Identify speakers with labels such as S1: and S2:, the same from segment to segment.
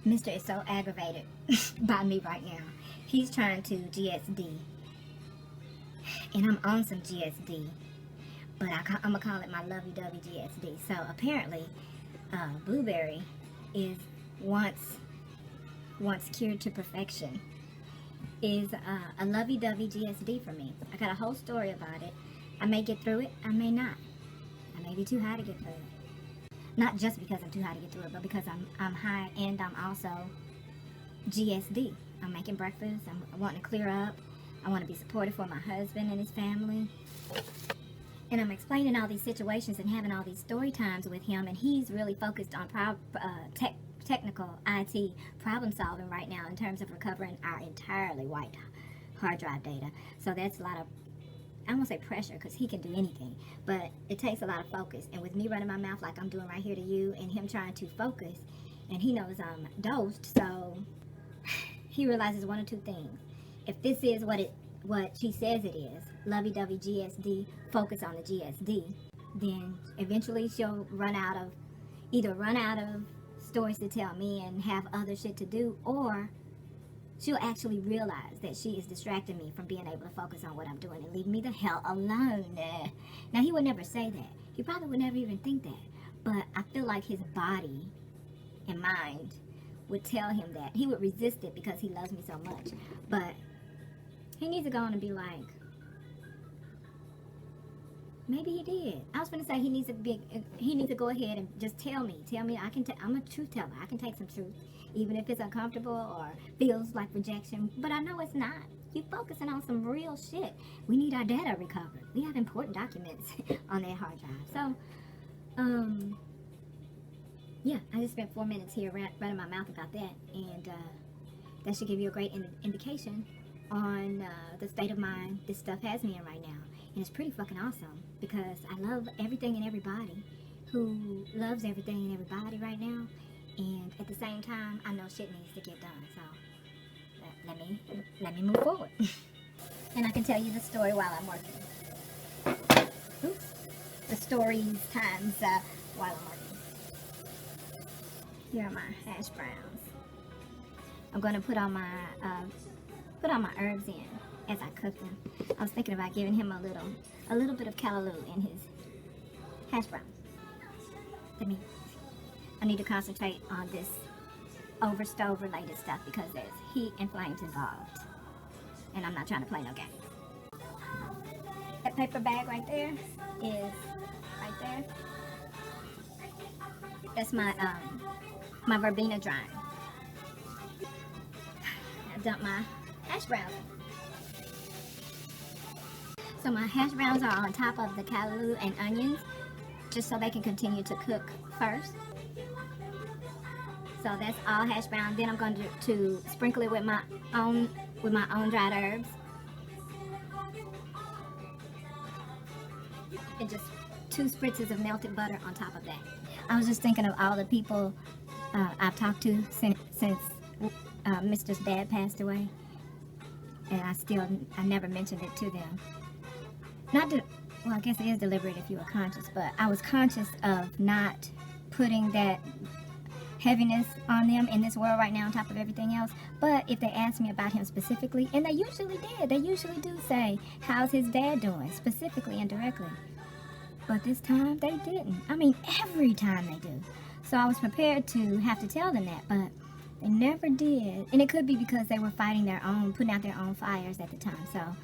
S1: Mister is so aggravated by me right now. He's trying to GSD. And I'm on some GSD. But I'm going to call it my lovey-dovey GSD. So apparently, Blueberry is once cured to perfection. Is a lovey-dovey GSD for me. I got a whole story about it. I may get through it. I may not. I may be too high to get through it. Not just because I'm too high to get through it, but because I'm high and I'm also GSD. I'm making breakfast. I'm wanting to clear up. I want to be supportive for my husband and his family. And I'm explaining all these situations and having all these story times with him, and he's really focused on technical IT problem solving right now in terms of recovering our entirely white hard drive data. So that's a lot of, I won't say pressure because he can do anything, but it takes a lot of focus. And with me running my mouth like I'm doing right here to you and him trying to focus, and he knows I'm dosed, so he realizes one or two things. If this is what she says it is, lovey-dovey GSD, focus on the GSD, then eventually she'll run out of stories to tell me and have other shit to do, or she'll actually realize that she is distracting me from being able to focus on what I'm doing and leave me the hell alone. Now, he would never say that. He probably would never even think that. But I feel like his body and mind would tell him that. He would resist it because he loves me so much. But he needs to go on and be like, maybe he did. I was going to say he needs to go ahead and just tell me. I'm a truth teller. I can take some truth, even if it's uncomfortable or feels like rejection. But I know it's not. You're focusing on some real shit. We need our data recovered. We have important documents on that hard drive. So, yeah, I just spent 4 minutes here running my mouth about that, and that should give you a great indication on the state of mind this stuff has me in right now. And it's pretty fucking awesome because I love everything and everybody who loves everything and everybody right now. And at the same time, I know shit needs to get done. So let me move forward. And I can tell you the story while I'm working. Oops. The stories times while I'm working. Here are my hash browns. I'm going to put all my herbs in as I cook them. I was thinking about giving him a little bit of callaloo in his hash browns. I need to concentrate on this over stove related stuff because there's heat and flames involved, and I'm not trying to play no games. That paper bag right there is right there. That's my my verbena drying. I dumped my hash browns. So my hash browns are on top of the callaloo and onions, just so they can continue to cook first. So that's all hash brown. Then I'm going to sprinkle it with my own dried herbs, and just 2 spritzes of melted butter on top of that. I was just thinking of all the people I've talked to since Mr.'s dad passed away, and I never mentioned it to them. Well, I guess it is deliberate if you were conscious, but I was conscious of not putting that heaviness on them in this world right now on top of everything else. But if they asked me about him specifically, and they usually do say, how's his dad doing, specifically and directly. But this time they didn't. I mean, every time they do. So I was prepared to have to tell them that, but they never did. And it could be because they were putting out their own fires at the time. So,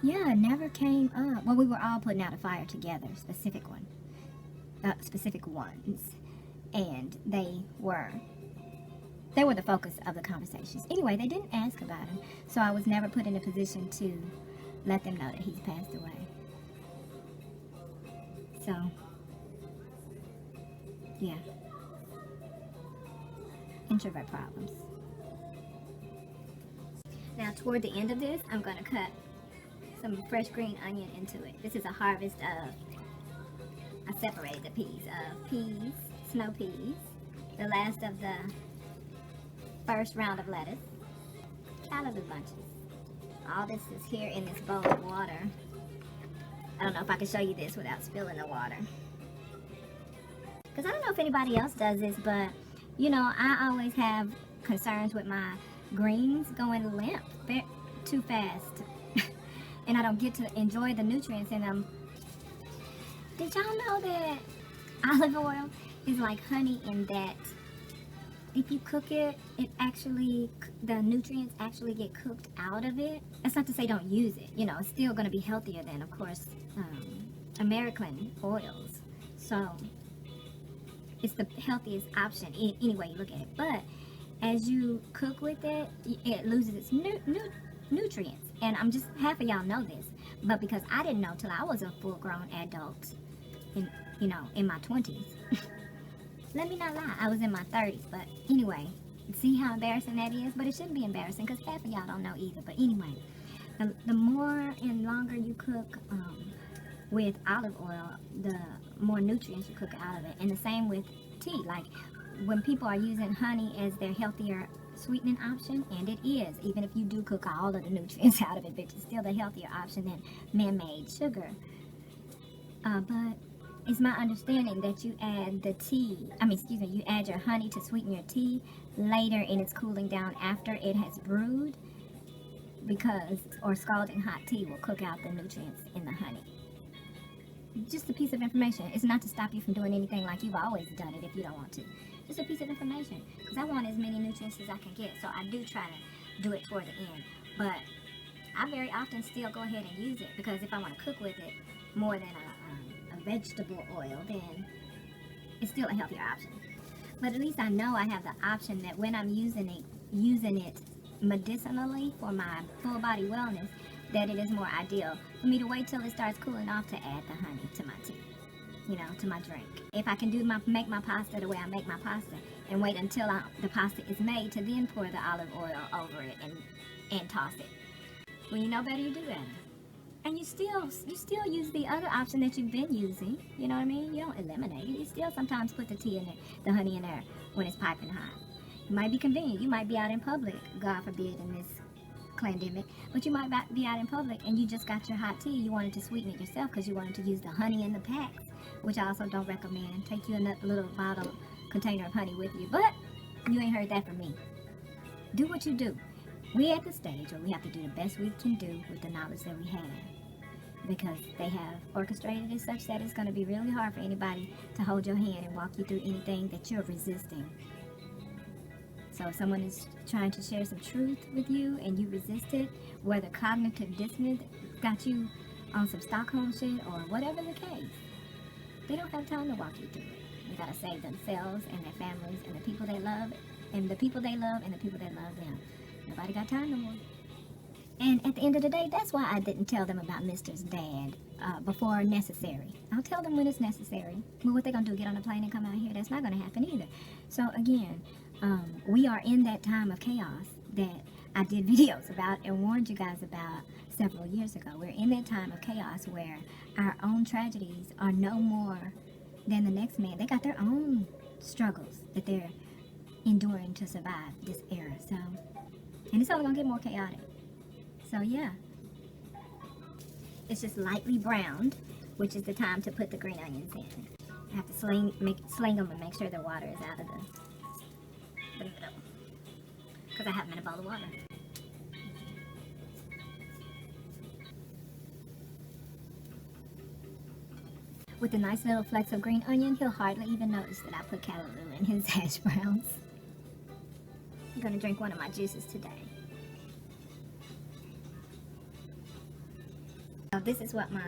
S1: yeah, it never came up. Well, we were all putting out a fire together, specific ones, and they were the focus of the conversations. Anyway, they didn't ask about him, so I was never put in a position to let them know that he's passed away. So, yeah, introvert problems. Now, toward the end of this, I'm going to cut some fresh green onion into it. This is a harvest of, I separated the peas, snow peas, the last of the first round of lettuce, callaloo bunches. All this is here in this bowl of water. I don't know if I can show you this without spilling the water. Because I don't know if anybody else does this, but You know, I always have concerns with my greens going limp too fast. And I don't get to enjoy the nutrients in them. Did y'all know that olive oil is like honey in that if you cook it, the nutrients actually get cooked out of it? That's not to say don't use it. You know, it's still going to be healthier than, of course, American oils. So it's the healthiest option any way you look at it. But as you cook with it, it loses its nutrients. And I'm just, half of y'all know this, but because I didn't know till I was a full-grown adult, in my 20s. Let me not lie, I was in my 30s. But anyway, see how embarrassing that is? But it shouldn't be embarrassing because half of y'all don't know either. But anyway, the more and longer you cook with olive oil, the more nutrients you cook out of it. And the same with tea. Like when people are using honey as their healthier sweetening option, and it is, even if you do cook all of the nutrients out of it, but it's still the healthier option than man-made sugar. But it's my understanding that you add you add your honey to sweeten your tea later and it's cooling down after it has brewed, or scalding hot tea will cook out the nutrients in the honey. Just a piece of information. It's not to stop you from doing anything like you've always done it if you don't want to. Just a piece of information, because I want as many nutrients as I can get, so I do try to do it toward the end. But I very often still go ahead and use it, because if I want to cook with it more than a vegetable oil, then it's still a healthier option. But at least I know I have the option that when I'm using it medicinally for my full body wellness, that it is more ideal for me to wait till it starts cooling off to add the honey to my tea, to my drink. If I can make my pasta the way I make my pasta and wait until the pasta is made to then pour the olive oil over it and toss it. When you know better, you do better. And you still use the other option that you've been using. You know what I mean? You don't eliminate it. You still sometimes put the tea in there, the honey in there when it's piping hot. It might be convenient. You might be out in public, God forbid, in this pandemic, but you might be out in public and you just got your hot tea. You wanted to sweeten it yourself because you wanted to use the honey in the packs, which I also don't recommend. Take you a little bottle container of honey with you, but you ain't heard that from me. Do what you do. We're at the stage where we have to do the best we can do with the knowledge that we have, because they have orchestrated it such that it's going to be really hard for anybody to hold your hand and walk you through anything that you're resisting. So if someone is trying to share some truth with you and you resist it, whether cognitive dissonance got you on some Stockholm shit or whatever the case, they don't have time to walk you through it. They got to save themselves and their families and the people they love and the people they love and the people that love them. Nobody got time no more. And at the end of the day, that's why I didn't tell them about Mr.'s dad before necessary. I'll tell them when it's necessary. Well, what they going to do, get on a plane and come out here? That's not going to happen either. So again, we are in that time of chaos that I did videos about and warned you guys about several years ago. We're in that time of chaos where our own tragedies are no more than the next man. They got their own struggles that they're enduring to survive this era. So, and it's only going to get more chaotic. So yeah, it's just lightly browned, which is the time to put the green onions in. I have to sling them and make sure the water is out of the middle, because I have them in a bowl of water. With a nice little flecks of green onion, he'll hardly even notice that I put callaloo in his hash browns. I'm going to drink one of my juices today. So this is what my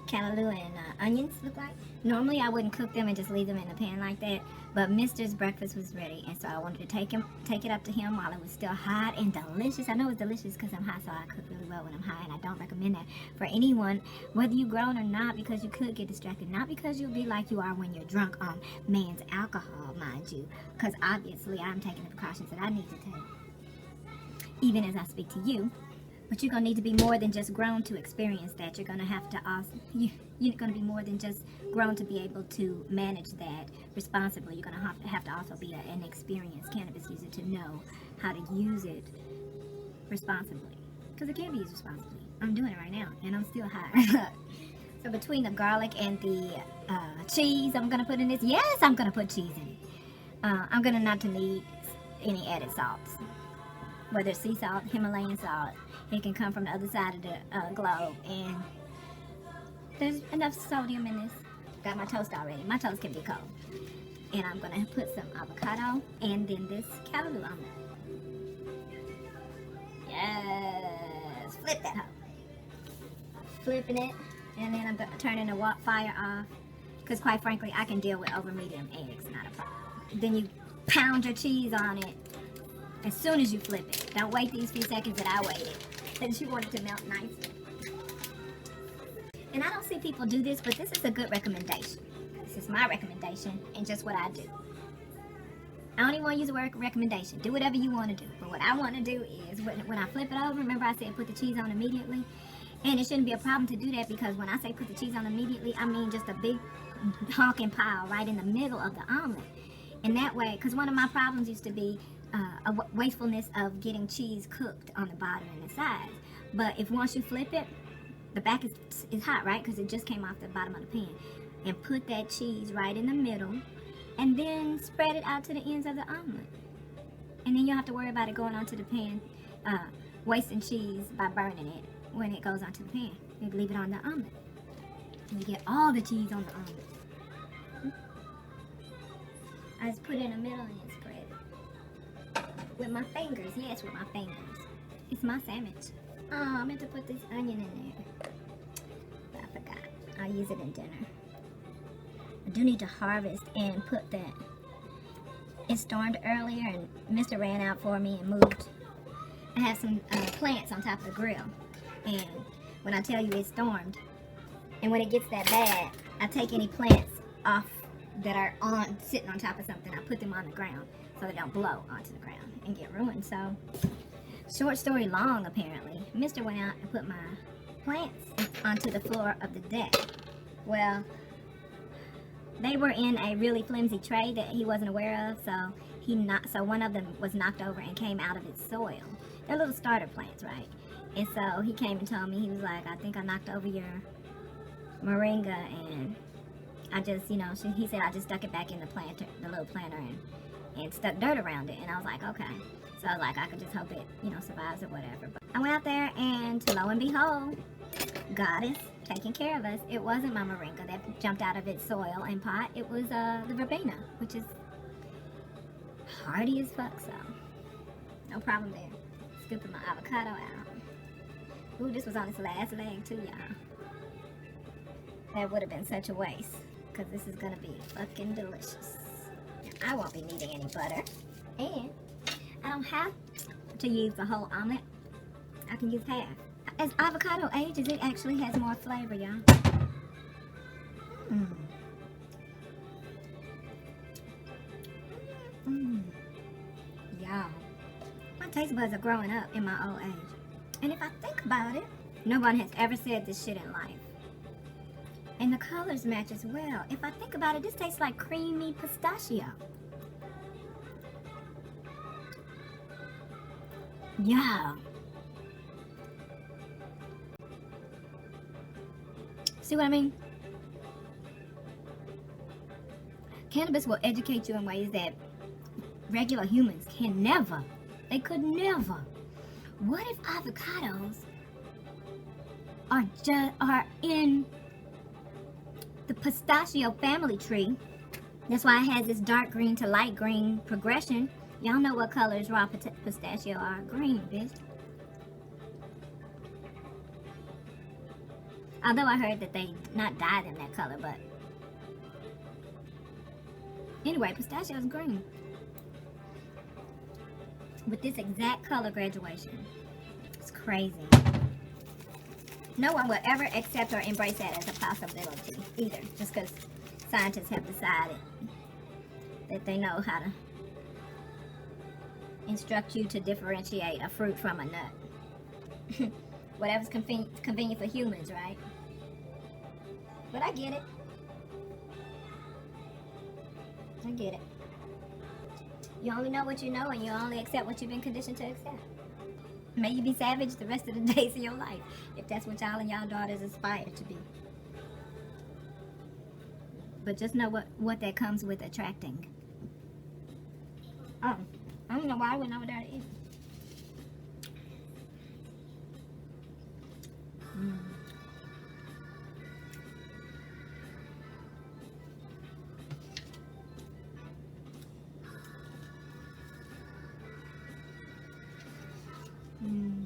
S1: callaloo and onions look like. Normally I wouldn't cook them and just leave them in a pan like that, but Mr.'s breakfast was ready, and so I wanted to take it up to him while it was still hot and delicious. I know it's delicious because I'm high, so I cook really well when I'm high, and I don't recommend that for anyone, whether you're grown or not, because you could get distracted. Not because you'll be like you are when you're drunk on man's alcohol, mind you, because obviously I'm taking the precautions that I need to take, even as I speak to you. But you're going to need to be more than just grown to experience that. You're going to have to also, you're going to be more than just grown to be able to manage that responsibly. You're going to have to also be an experienced cannabis user to know how to use it responsibly. Because it can be used responsibly. I'm doing it right now, and I'm still high. So between the garlic and the cheese I'm gonna put in this, yes, I'm gonna put cheese in it. I'm gonna not to need any added salts, whether it's sea salt, Himalayan salt. It can come from the other side of the globe, and there's enough sodium in this. Got my toast already. My toast can be cold. And I'm gonna put some avocado and then this callaloo on it. Yes, flip that hoe. Flipping it, and then I'm gonna turn the fire off, because quite frankly, I can deal with over medium eggs, not a problem. Then you pound your cheese on it as soon as you flip it. Don't wait these few seconds that I waited, because you want it to melt nicely. And I don't see people do this, but this is a good recommendation. This is my recommendation and just what I do. I don't even want to use the word recommendation. Do whatever you want to do. But what I want to do is, when I flip it over, remember I said put the cheese on immediately? And it shouldn't be a problem to do that, because when I say put the cheese on immediately, I mean just a big honking pile right in the middle of the omelet. And that way, because one of my problems used to be a wastefulness of getting cheese cooked on the bottom and the sides. But if once you flip it, the back is hot, right? Because it just came off the bottom of the pan. And put that cheese right in the middle, and then spread it out to the ends of the omelet. And then you don't have to worry about it going onto the pan, wasting cheese by burning it when it goes onto the pan. You leave it on the omelet. And you get all the cheese on the omelet. I just put it in the middle and then spread it. With my fingers, yes, with my fingers. It's my sandwich. Oh, I meant to put this onion in there. But I forgot. I'll use it in dinner. I do need to harvest and put that. It stormed earlier and Mr. ran out for me and moved. I have some plants on top of the grill. And when I tell you it stormed, and when it gets that bad, I take any plants off that are sitting on top of something. I put them on the ground so they don't blow onto the ground and get ruined. So, short story long, apparently, Mr. went out and put my plants onto the floor of the deck. Well, they were in a really flimsy tray that he wasn't aware of, so one of them was knocked over and came out of its soil. They're little starter plants, right? And so he came and told me, he was like, I think I knocked over your moringa, and I just, he said I just stuck it back in the little planter, and stuck dirt around it. And I was like, okay. So I was like, I could just hope it, survives or whatever. But I went out there, and lo and behold, God is taking care of us. It wasn't my moringa that jumped out of its soil and pot. It was the verbena, which is hardy as fuck, so no problem there. Scooping my avocado out. Ooh, this was on its last leg too, y'all. That would have been such a waste, because this is gonna be fucking delicious. I won't be needing any butter, and I don't have to use the whole omelet. I can use half. As avocado ages, it actually has more flavor, y'all. Y'all, my taste buds are growing up in my old age. And if I think about it, no one has ever said this shit in life. And the colors match as well. If I think about it, this tastes like creamy pistachio. Yeah. See what I mean? Cannabis will educate you in ways that regular humans can never. They could never. What if avocados are in the pistachio family tree? That's why it has this dark green to light green progression. Y'all know what colors raw pistachio are. Green, bitch. Although I heard that they not dye them that color, but anyway, pistachio is green with this exact color graduation. It's crazy. No one will ever accept or embrace that as a possibility either, just because scientists have decided that they know how to instruct you to differentiate a fruit from a nut. Whatever's convenient for humans, right? But I get it. I get it. You only know what you know, and you only accept what you've been conditioned to accept. May you be savage the rest of the days of your life, if that's what y'all and y'all daughters aspire to be. But just know what that comes with attracting. Oh, I don't know why I went over there to eat. Mm. Mm.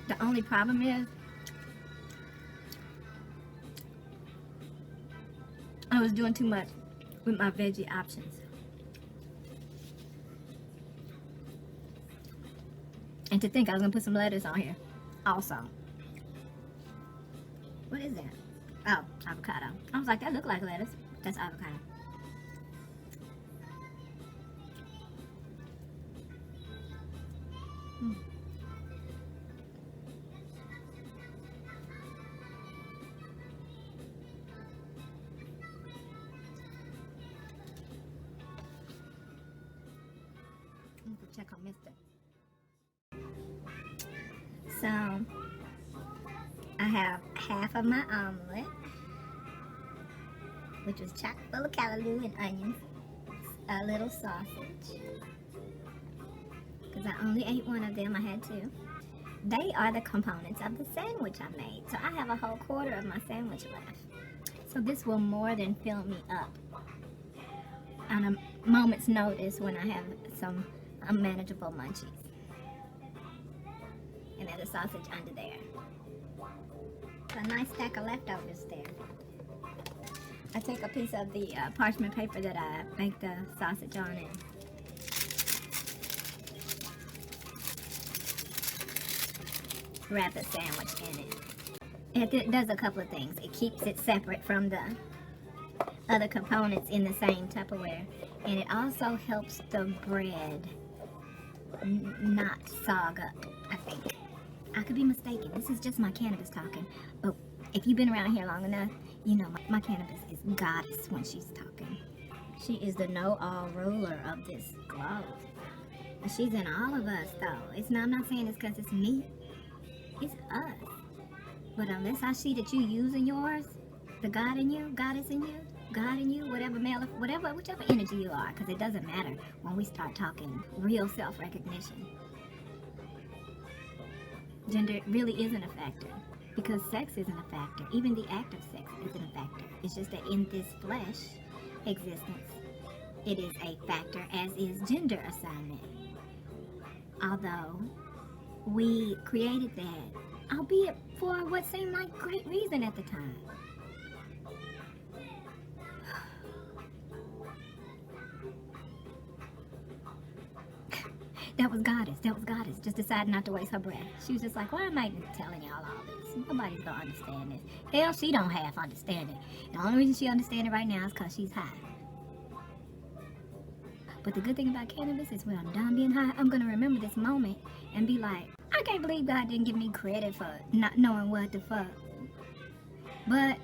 S1: The only problem is I was doing too much with my veggie options. And to think I was gonna put some lettuce on here also. What is that? Oh, avocado. I was like, that looked like lettuce. That's avocado. Mm. Check on Mister. So I have half of my omelet, which was chock full of callaloo and onions, a little sausage, because I only ate one of them. I had two. They are the components of the sandwich I made. So I have a whole quarter of my sandwich left. So this will more than fill me up on a moment's notice when I have some unmanageable munchies. And there's a sausage under there. A nice stack of leftovers there. I take a piece of the parchment paper that I baked the sausage on and wrap the sandwich in it. It does a couple of things. It keeps it separate from the other components in the same Tupperware, and it also helps the bread not sog up, I think. I could be mistaken. This is just my cannabis talking, but if you've been around here long enough, you know my cannabis is goddess when she's talking. She is the know-all ruler of this globe. And she's in all of us, though. I'm not saying it's because it's me. It's us. But unless I see that you using yours, the God in you, goddess in you, God in you, whatever male, whichever energy you are, because it doesn't matter when we start talking real self-recognition. Gender really isn't a factor, because sex isn't a factor. Even the act of sex isn't a factor. It's just that in this flesh existence, it is a factor, as is gender assignment. Although we created that, albeit for what seemed like great reason at the time. That was goddess. Just decided not to waste her breath. She was just like, why am I even telling y'all all this? Nobody's gonna understand this. Hell, she don't half understand it. The only reason she understands it right now is because she's high. But the good thing about cannabis is when I'm done being high, I'm gonna remember this moment and be like, I can't believe God didn't give me credit for not knowing what the fuck. But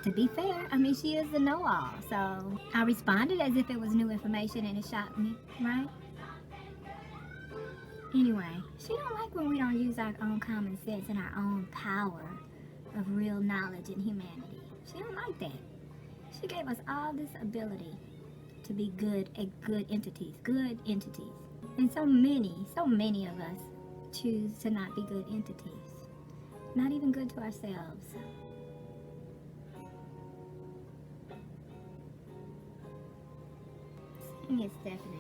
S1: to be fair, I mean, she is the know-all. So I responded as if it was new information and it shocked me, right? Anyway, she don't like when we don't use our own common sense and our own power of real knowledge and humanity. She don't like that. She gave us all this ability to be good entities. And so many of us choose to not be good entities. Not even good to ourselves. Sing it, Stephanie.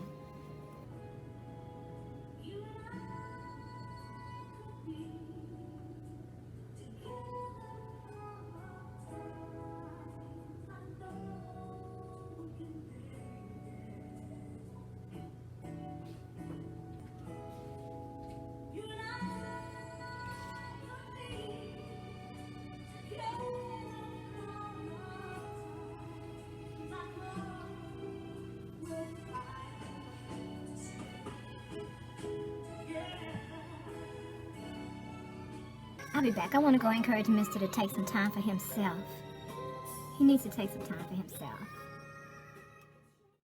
S1: I'll be back. I want to go encourage Mister to take some time for himself. He needs to take some time for himself.